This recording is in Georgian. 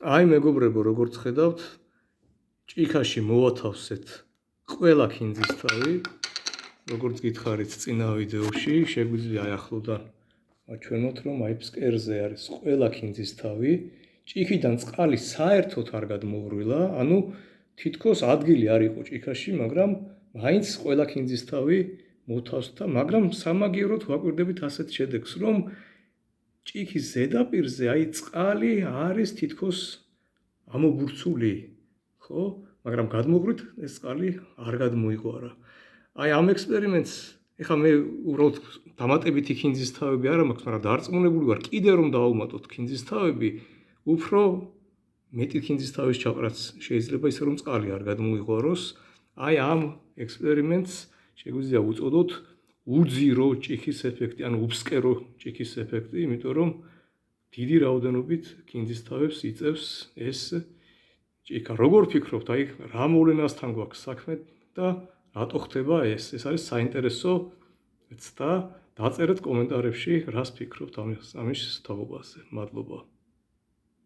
აი მეგობრებო, როგორც ხედავთ, ჭიქაში მოვათავსეთ ყველა ქინძის თავი, როგორც გითხარით წინა ვიდეოში, შეგვიძლია აი ახლოდან აჩვენოთ, რომ აი ფსკერზე არის ყველა ქინძის თავი, ჭიქიდან წყალი საერთოდ არ გადმოვრვილა, ანუ თითქოს ადგილი არ იყო ჭიქაში, მაგრამ მაინც ყველა ქინძის თავი მოთავსდა, მაგრამ სამაგიეროდ ვაკვირდებით ასეთ შედეგს, რომ ჭიქის ზედაპირზე აი წყალი არის თითქოს ამობურცული, ხო? მაგრამ გადმოღვრით ეს წყალი არ გადმოიყვარა. აი ამ ექსპერიმენტს ეხლა მე უბრალოდ დამატებითი ქინძის თავები არ მაქვს, მაგრამ დარწმუნებული ვარ, კიდე რომ დავუმატოთ ქინძის თავები, უფრო მეტი ქინძის თავის ჩაყრაც შეიძლება ისე რომ წყალი არ გადმოიყვაროს. აი ამ ექსპერიმენტს შეგვიძლია უწოდოთ უძირო ჭიქის ეფექტი, ანუ უბსკერო ჭიქის ეფექტი, იმიტომ რომ დიდი რაოდენობით ქინძის თავებს იწევს ეს ჭიქა. როგორ ფიქრობთ, აი რა მოვლენასთან გვაქვს საქმე და რატო ხდება ეს? ეს არის საინტერესო ცდა. დაწერეთ კომენტარებში, რას ფიქრობთ ამის თაობაზე. მადლობა.